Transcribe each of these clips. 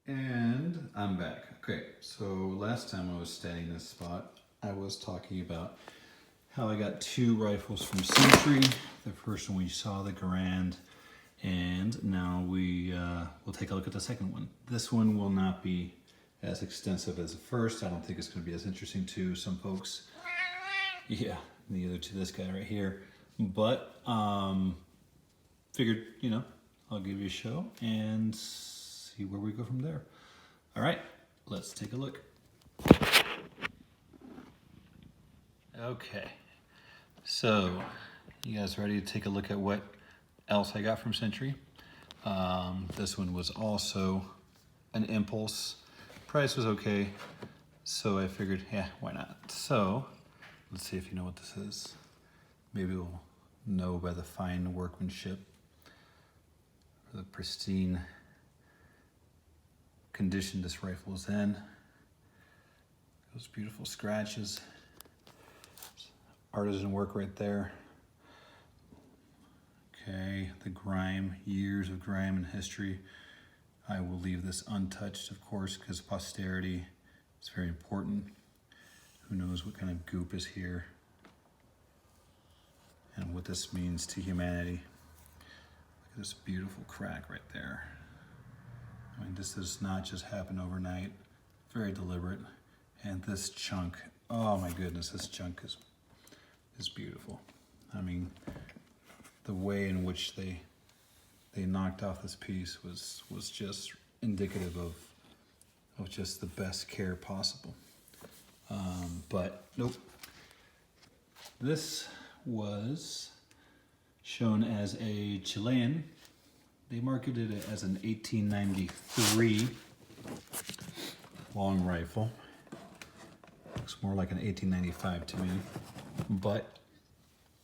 And I'm back. Okay, so last time I was standing in this spot, I was talking about how I got two rifles from Century. The first one we saw, the Garand, and now we'll take a look at the second one. This one will not be as extensive as the first. I don't think it's going to be as interesting to some folks. Yeah, neither to this guy right here. But figured, I'll give you a show and see where we go from there. All right, let's take a look. Okay, so you guys ready to take a look at what else I got from Century? This one was also an impulse. Price was okay, so I figured, yeah, why not? So let's see if you know what this is. Maybe we'll know by the fine workmanship, or the pristine condition this rifle is in. Those beautiful scratches. Artisan work right there. Okay, the grime, years of grime and history. I will leave this untouched, of course, because posterity is very important. Who knows what kind of goop is here and what this means to humanity. Look at this beautiful crack right there. I mean, this does not just happen overnight. Very deliberate. And this chunk, oh my goodness, this chunk is beautiful. I mean, the way in which they knocked off this piece was just indicative of just the best care possible. But nope. This was shown as a Chilean. They marketed it as an 1893 long rifle. Looks more like an 1895 to me, but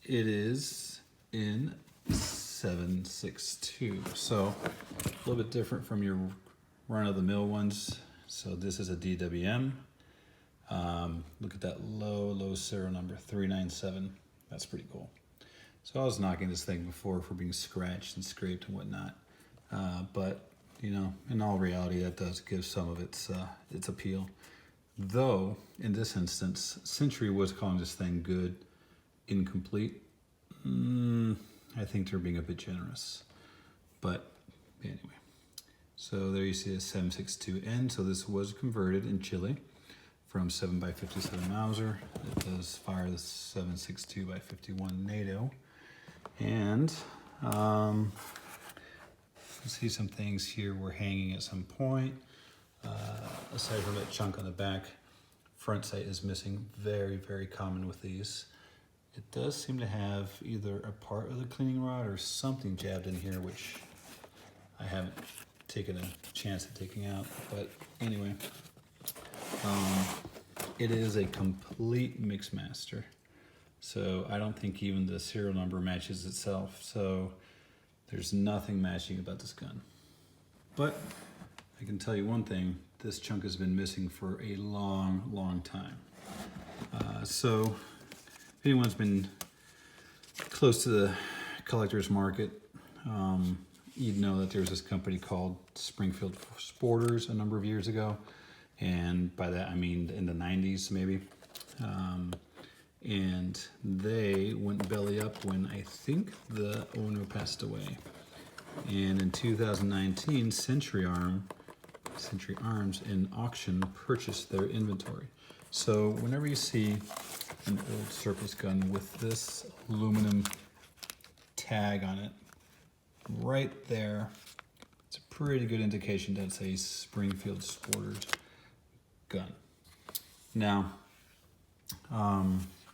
it is in 7.62, so a little bit different from your run-of-the-mill ones. So this is a DWM. Look at that low serial number, 397. That's pretty cool. So I was knocking this thing before for being scratched and scraped and whatnot, but in all reality, that does give some of its appeal. Though in this instance, Century was calling this thing good, incomplete. I think they're being a bit generous, but anyway. So there you see a 7.62N. So this was converted in Chile from 7x57 Mauser. It does fire the 7.62x51 NATO. And you see some things here were hanging at some point. Aside from that chunk on the back, front sight is missing. Very, very common with these. It does seem to have either a part of the cleaning rod or something jabbed in here, which I haven't taken a chance at taking out. But anyway, it is a complete mix master. So I don't think even the serial number matches itself. So there's nothing matching about this gun. But I can tell you one thing, this chunk has been missing for a long, long time. So if anyone's been close to the collector's market, you'd know that there's this company called Springfield Sporters a number of years ago. And by that, I mean in the 90s, maybe. And they went belly up when I think the owner passed away. And in 2019, Century Arms in auction purchased their inventory. So whenever you see an old surplus gun with this aluminum tag on it, right there, it's a pretty good indication that it's a Springfield Sporters gun. Now,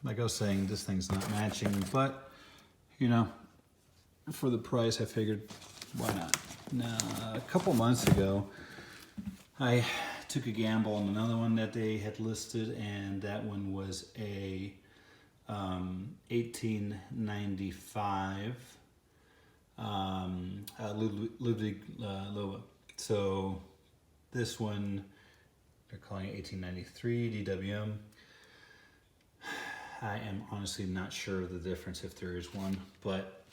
like I was saying, this thing's not matching, but for the price, I figured, why not? Now, a couple months ago, I took a gamble on another one that they had listed, and that one was a 1895 Loewe. So this one, they're calling it 1893 DWM. I am honestly not sure of the difference if there is one, but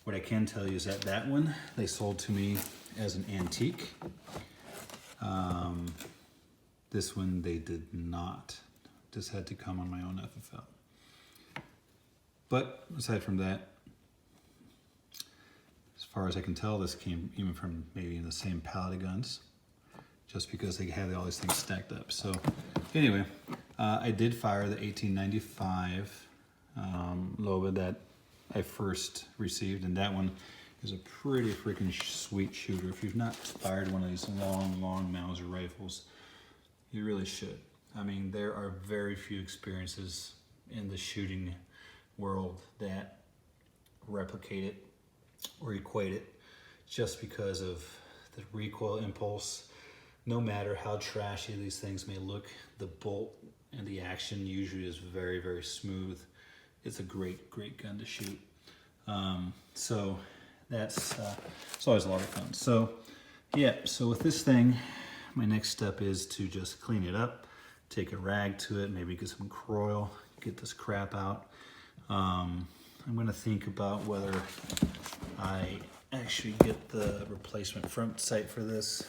what I can tell you is that one they sold to me as an antique. This one they did not. Just had to come on my own FFL. But aside from that, as far as I can tell, this came even from maybe the same pallet of guns, just because they had all these things stacked up. So anyway, I did fire the 1895 Loewe that I first received, and that one is a pretty freaking sweet shooter. If you've not fired one of these long Mauser rifles, you really should. I mean, there are very few experiences in the shooting world that replicate it or equate it, just because of the recoil impulse. No matter how trashy these things may look, the bolt and the action usually is very, very smooth. It's a great gun to shoot. So that's it's always a lot of fun. So yeah, so with this thing, my next step is to just clean it up, take a rag to it, maybe get some Croil, get this crap out. I'm gonna think about whether I actually get the replacement front sight for this.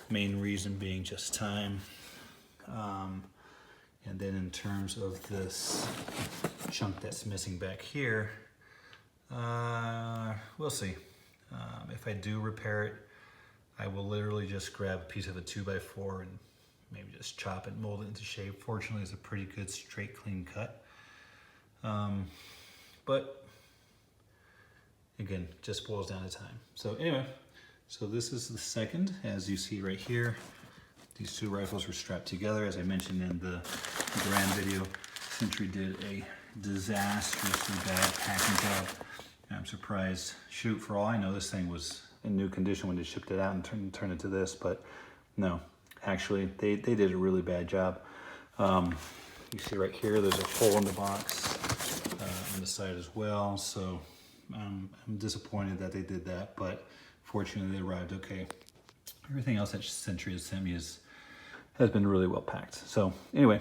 Main reason being just time. And then in terms of this chunk that's missing back here, we'll see. If I do repair it, I will literally just grab a piece of a 2x4 and maybe just chop it, mold it into shape. Fortunately, it's a pretty good straight, clean cut. But again, just boils down to time. So anyway, so this is the second, as you see right here. These two rifles were strapped together. As I mentioned in the Grand video, Century did a disastrously bad packing job. I'm surprised. Shoot, for all I know, this thing was in new condition when they shipped it out and turned it to this, but no, actually, they did a really bad job. You see right here, there's a hole in the box on the side as well, so I'm disappointed that they did that, but fortunately, they arrived okay. Everything else that Century has sent me has been really well packed. So anyway,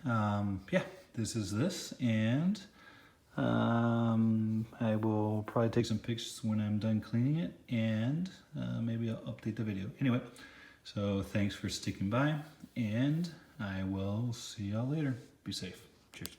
yeah, this is this, and I will probably take some pics when I'm done cleaning it, and maybe I'll update the video. Anyway, so thanks for sticking by, and I will see y'all later. Be safe. Cheers.